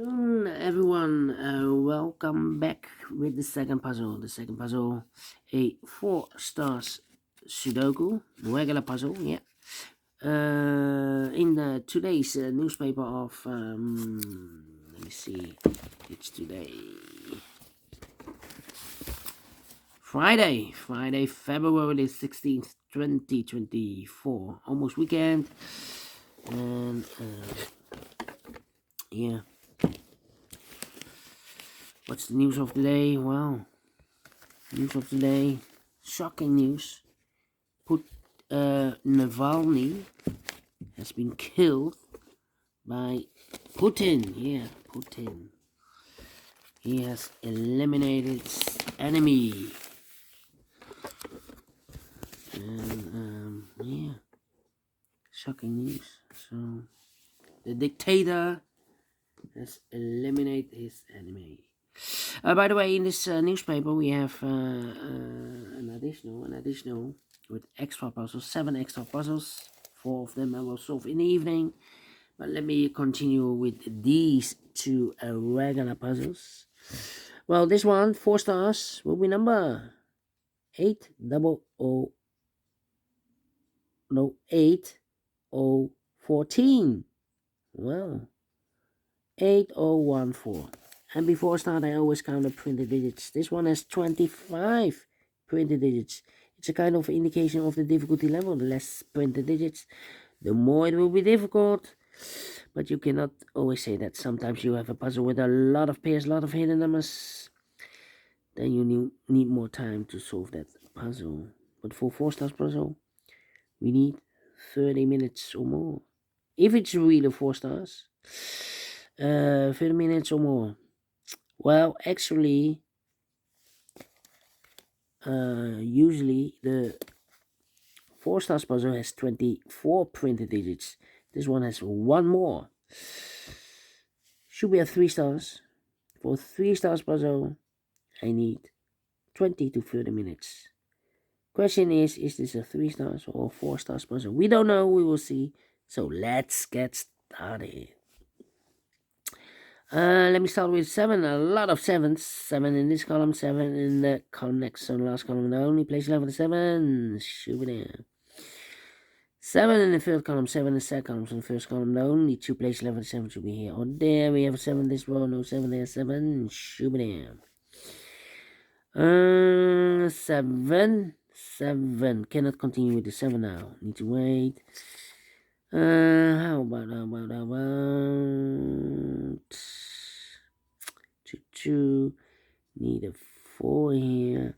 Everyone, welcome back with the second puzzle. The second puzzle, a four stars Sudoku, regular puzzle. Yeah. In today's newspaper of let me see, it's today Friday, February 16th, 2024, almost weekend, and yeah. What's the news of the day? Well, news of the day, shocking news. Navalny has been killed by Putin. Yeah, Putin. He has eliminated his enemy. And yeah, shocking news. So the dictator has eliminated his enemy. By the way, in this newspaper we have an additional with extra puzzles, 7 extra puzzles. 4 of them I will solve in the evening. But let me continue with these 2 regular puzzles. Well, this one, 4 stars, will be number 8014. Well, 8014. And before I start, I always count the printed digits. This one has 25 printed digits. It's a kind of indication of the difficulty level. The less printed digits, the more it will be difficult. But you cannot always say that. Sometimes you have a puzzle with a lot of pairs, a lot of hidden numbers. Then you need more time to solve that puzzle. But for 4 stars puzzle, we need 30 minutes or more. If it's really 4 stars, 30 minutes or more. Well, actually, usually the 4 stars puzzle has 24 printed digits. This one has 1 more. Should be at 3 stars. For 3 stars puzzle, I need 20 to 30 minutes. Question is this a 3 stars or 4 stars puzzle? We don't know, we will see. So let's get started. Let me start with 7. A lot of 7s. 7 in this column, 7 in the column next. So the last column, the only place left for the 7. Shoot it in. 7 in the third column, 7 in the second column. So the first column, the only 2 places left for the 7 should be here. Or there, we have a 7 this row, no 7 there, 7. Shoot it in. 7. 7. Cannot continue with the 7 now. Need to wait. How about 2. Need a 4 here.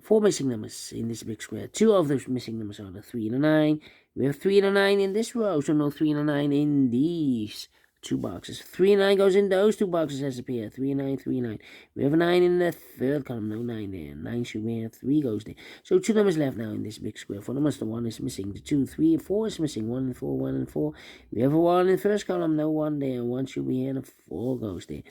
4 missing numbers in this big square. 2 of those missing numbers are the 3 and the 9. We have 3 and a 9 in this row, so no 3 and a 9 in these 2 boxes. 3 and 9 goes in those 2 boxes as a pair. 3 and 9, 3 and 9. We have a 9 in the third column, no 9 there. 9 should be here, 3 goes there. So 2 numbers left now in this big square. 4 numbers, the 1 is missing. The 2, 3, and 4 is missing. 1 and 4, 1 and 4. We have a 1 in the first column, no 1 there. 1 should be here, and a 4 goes there.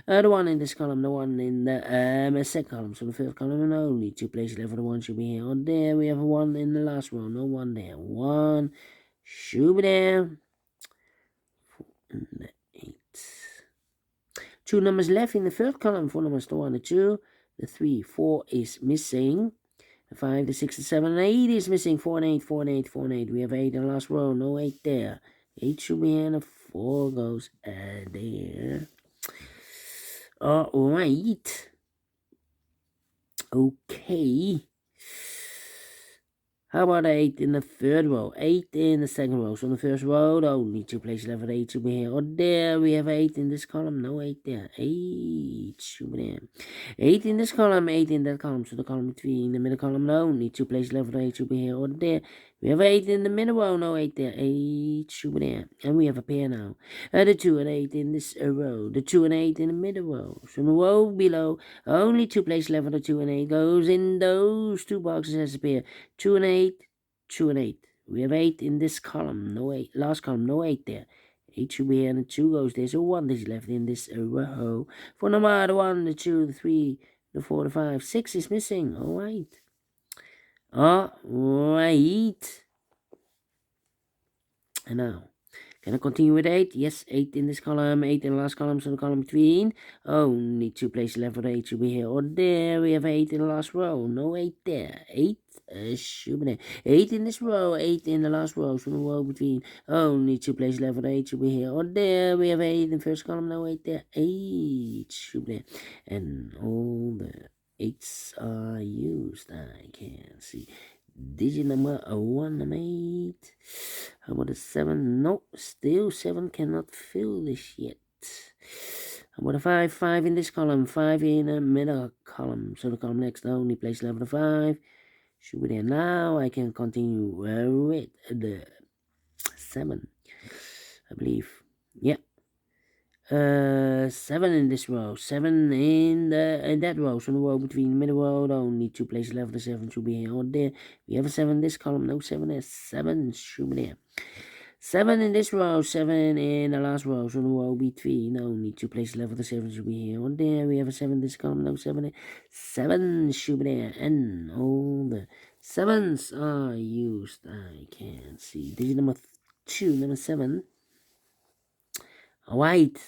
The 1 in this column, the 1 in the second column. So the first column, and only 2 places left for the 1 should be here. On there, we have a 1 in the last row, no 1 there. 1 should be there. 4 and the 8. 2 numbers left in the third column. 4 numbers, the 1, the 2, the 3, 4 is missing. The 5, the 6, the 7, and 8 is missing. 4 and 8, 4 and 8, 4 and 8. We have 8 in the last row, no 8 there. 8 should be here, and a 4 goes there. Alright. Okay. How about 8 in the third row? 8 in the second row. So in the first row, only 2 places left for 8 should be here. Or there, we have 8 in this column. No 8 there. 8 should be there. 8 in this column, 8 in that column. So the column between the middle column, only 2 places left for 8 should be here. Or there, we have 8 in the middle row. No 8 there. 8 should be there. And we have a pair now. The 2 and 8 in this row. The 2 and 8 in the middle row. So in the row below, only 2 places left for the 2 and 8 goes in those 2 boxes as a pair. 2 and 8. 2 and 8. We have 8 in this column. No 8. Last column, no 8 there. 8 should be here, and 2 goes there. So 1 is left in this row. For number the 1, the 2, the 3, the 4, the 5. 6 is missing. Alright. Alright. And now, Can I continue with 8? Yes, 8 in this column, 8 in the last column, so the column between. Only 2 places left for the 8 should be here or there. We have 8 in the last row. No 8 there. 8 should be there. 8 in this row, 8 in the last row, so the row between. Only 2 places left for the 8 should be here or there. We have 8 in the first column, no 8 there. 8 should be there. And all the 8s are used. I can see. Digit number 1, I'm 8. How about a 7? No, still 7 cannot fill this yet. How about a 5? 5 in this column, 5 in the middle column. So the column next, the only place left for the 5 should be there. Now I can continue with the 7, I believe. Yeah. 7 in this row, 7 in that row, so the row between the middle row, only 2 places left, the 7 should be here or there. We have a 7 in this column, no 7 there, 7 should be there. 7 in this row, 7 in the last row, so the row between, only 2 places left, the 7 should be here or there. We have a 7 in this column, no 7 there, 7 should be there, and all the 7s are used. I can see. Digit number 2, number 7. Alright.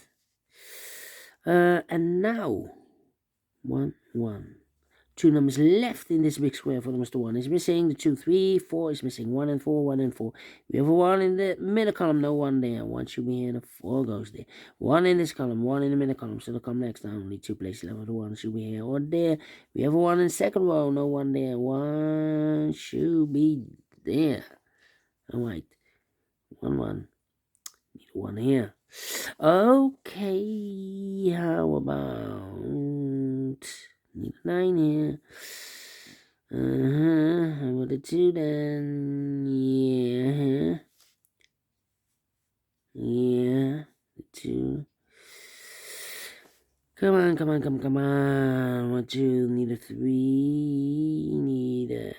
And now 1, 1. 2 numbers left in this big square. For the 1 is missing. The 2, 3, 4 is missing. 1 and 4, 1 and 4. We have a 1 in the middle column, no 1 there. 1 should be here, the 4 goes there. 1 in this column, 1 in the middle column, so the column next, only 2 places left. The 1 should be here or there. We have a 1 in the second row, no 1 there. 1 should be there. Alright. 1, 1. Need a 1 here. Okay, how about need a 9 here? How about a 2 then? Yeah, the 2. Come on. What you need a 3, need a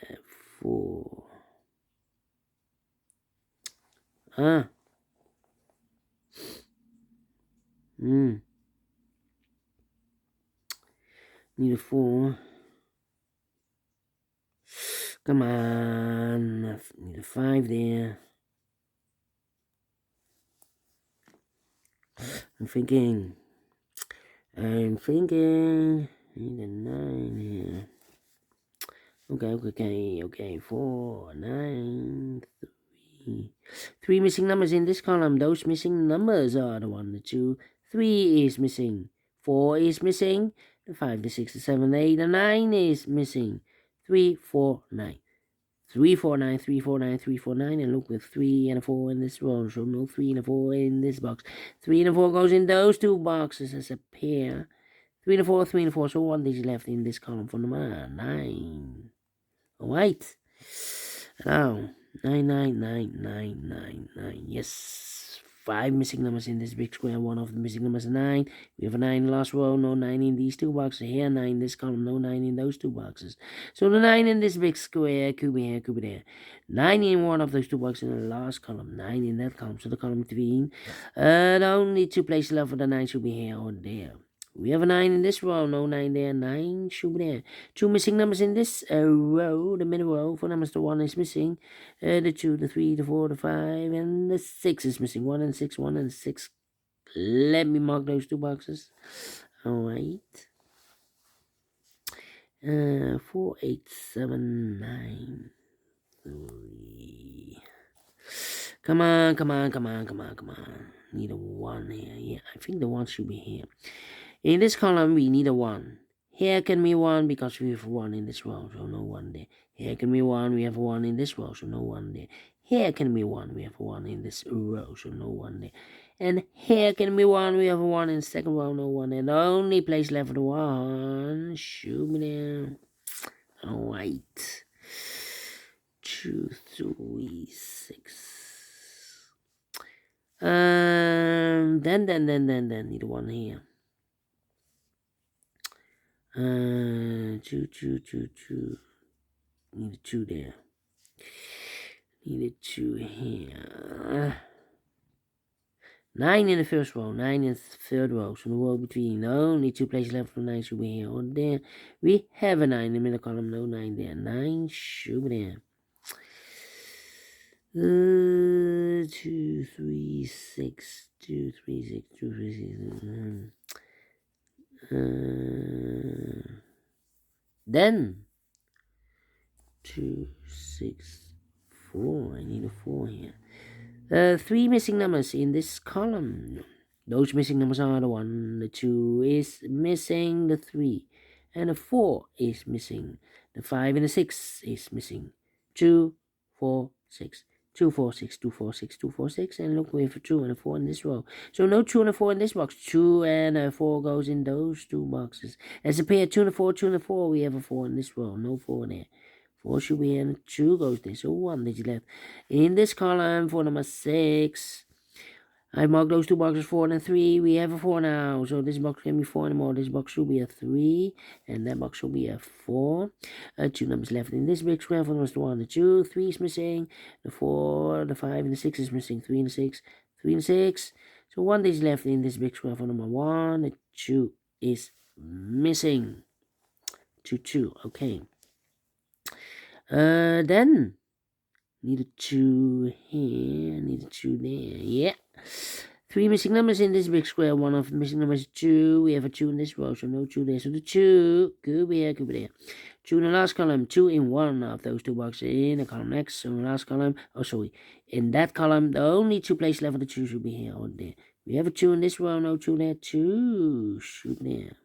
4. Need a 4. Come on. Need a 5 there. I'm thinking. Need a 9 here. Okay. 4, 9, 3. 3 missing numbers in this column. Those missing numbers are the 1, the 2, 3 is missing. 4 is missing. The 5, the 6, the 7, the 8, the 9 is missing. 3, 4, 9. 3, 4, 9, 3, 4, 9, 3, 4, 9. And look, with 3 and a 4 in this row. So no 3 and a 4 in this box. 3 and a 4 goes in those 2 boxes as a pair. 3 and a 4, 3 and a 4. So 1 digit left in this column for number 9. Alright. Now, 9. Yes. 5 missing numbers in this big square. One of the missing numbers is 9. We have a 9 in the last row. No 9 in these 2 boxes. Here, 9 in this column. No 9 in those 2 boxes. So the 9 in this big square could be here, could be there. 9 in one of those 2 boxes in the last column. 9 in that column. So the column between. The only 2 places left for the 9 should be here or there. We have a 9 in this row, no 9 there, 9 should be there. 2 missing numbers in this row, the middle row. 4 numbers, the 1 is missing. The 2, the 3, the 4, the 5, and the 6 is missing. 1 and 6, 1 and 6. Let me mark those 2 boxes. Alright. 4, 8, 7, 9, 3. Come on. Need a 1 here. Yeah, I think the 1 should be here. In this column, we need a 1. Here can be 1 because we have 1 in this row, so no 1 there. Here can be 1, we have 1 in this row, so no 1 there. Here can be 1, we have 1 in this row, so no 1 there. And here can be 1, we have 1 in the second row, no 1 there. The only place left for the 1 should be there. Alright. 2, 3, 6. Then need a 1 here. 2. Need a 2 there. Need a 2 here. 9 in the first row, 9 in the third row. So the row between, only 2 places left for 9 should be here or there. We have a 9 in the middle column, no 9 there. 9 should be there. 2, 3, 6, 2, 3, 6, 2, 3, 6. Then 2, 6, 4. I need a 4 here. 3 missing numbers in this column. Those missing numbers are the 1, the 2 is missing, the 3, and the 4 is missing. The 5 and the 6 is missing. 2, 4, 6. 2, 4, 6, 2, 4, 6, 2, 4, 6, and look, we have a 2 and a 4 in this row. So no 2 and a 4 in this box. 2 and a 4 goes in those 2 boxes. As a pair, 2 and a 4, 2 and a 4, we have a 4 in this row. No 4 there. 4 should be in, 2 goes there. So 1 digit left. In this column, for number 6, I marked those 2 boxes 4 and 3. We have a 4 now. So this box can be 4 anymore. This box should be a 3. And that box should be a 4. 2 numbers left in this big square. For the 1, the 2. 3 is missing. The 4, the 5, and the 6 is missing. 3 and the 6. 3 and 6. So 1 is left in this big square. For number 1, the 2 is missing. 2, 2. Okay. Then need a 2 here, need a 2 there. Yeah. 3 missing numbers in this big square. One of the missing numbers is 2. We have a 2 in this row, so no 2 there. So the 2 could be here, could be there. 2 in the last column, 2 in one of those 2 boxes in the column next. So in the last column, in that column, the only 2 places left for the 2 should be here or there. We have a 2 in this row, no 2 there. 2 should be there.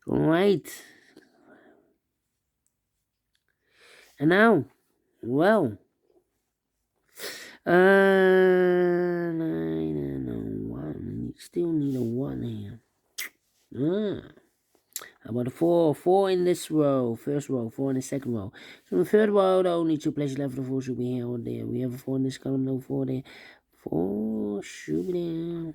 Alright. And now, well, 9 and a 1. Still need a 1 here. How about a 4? 4 in this row, first row, 4 in the second row. So in the third row, the only 2 places left for the 4 should be here or there. We have a 4 in this column, no 4 there. 4 should be there.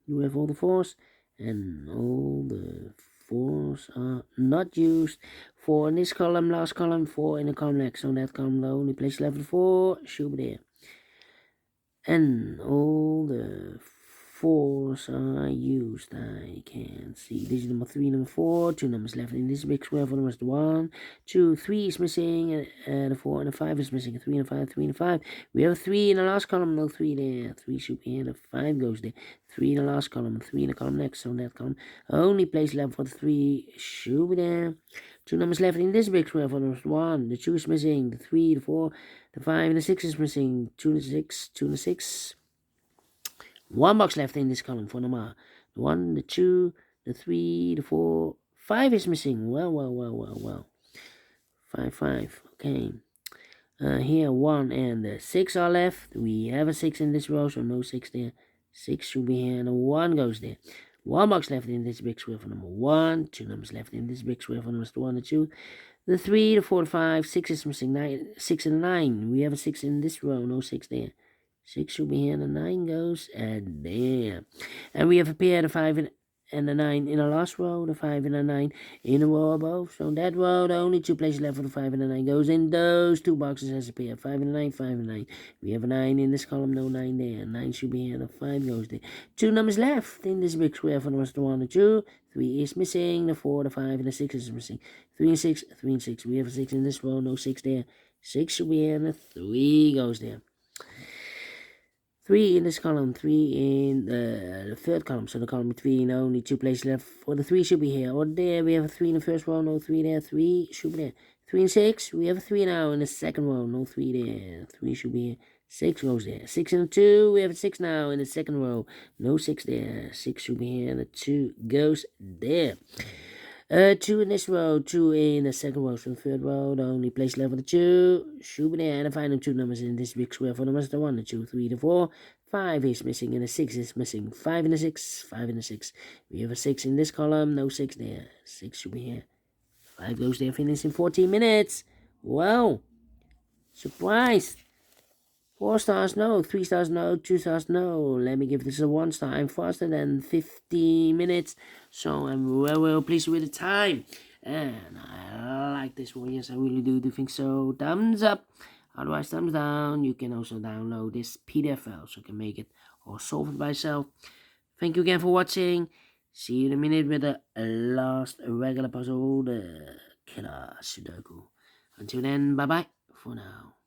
You have all the 4s, and all the 4s are not used. 4 in this column, last column, 4 in the column next. So that column, the only place left for 4 should be there. And all the 4s are used. I can see. This is number 3, number 4. 2 numbers left in this big square. For numbers 1, 2, 3 is missing. And the 4 and the 5 is missing. 3 and a 5, 3 and a 5. We have a 3 in the last column. No 3 there. 3 should be here. The 5 goes there. 3 in the last column. 3 in the column next. So that column. Only place left for the 3 should be there. 2 numbers left in this big square. For numbers 1, the 2 is missing. The 3, the 4, the 5, and the 6 is missing. 2 and the 6, 2 and the 6. 1 box left in this column for number 1, the 2, the 3, the 4, 5 is missing. Well. 5, 5. Okay. Here 1 and the 6 are left. We have a 6 in this row, so no 6 there. 6 should be here, and a 1 goes there. 1 box left in this big square for number 1. 2 numbers left in this big square for numbers 1 and 2. The 3, the 4, the 5, 6 is missing. 9, 6 and 9. We have a 6 in this row, no 6 there. 6 should be here, and the 9 goes, and there. And we have a pair, the 5 and the 9 in the last row, the 5 and the 9 in a row above. So that row, the only 2 places left for the 5 and the 9 goes in those 2 boxes as a pair. 5 and 9, 5 and 9. We have a 9 in this column, no 9 there. 9 should be here, the 5 goes there. 2 numbers left in this big square for the rest of the 1 and 2. 3 is missing, the 4, the 5, and the 6 is missing. 3 and 6, 3 and 6. We have a 6 in this row, no 6 there. 6 should be here, and the 3 goes there. 3 in this column, 3 in the third column. So the column 3, and only 2 places left for the 3 should be here or there. We have a 3 in the first row, no 3 there. 3 should be there. 3 and 6, we have a 3 now in the second row, no 3 there. 3 should be here. 6 goes there. 6 and 2, we have a 6 now in the second row, no 6 there. 6 should be here, and the 2 goes there. 2 in this row, 2 in the second row. So the third row, the only place left for the 2 should be there. And the final 2 numbers in this big square for the rest of the 1, the 2, 3, the 4. 5 is missing, and the 6 is missing. 5 and the 6, 5 and the 6. We have a 6 in this column, no 6 there. 6 should be here. 5 goes there, finished in 14 minutes. Wow. Surprised. 4 stars, no. 3 stars, no. 2 stars, no. Let me give this a 1 star. I'm faster than 15 minutes. So I'm well pleased with the time. And I like this one. Yes, I really do think so. Thumbs up. Otherwise, thumbs down. You can also download this PDF file so you can make it or solve it by yourself. Thank you again for watching. See you in a minute with the last regular puzzle, the killer Sudoku. Until then, bye-bye for now.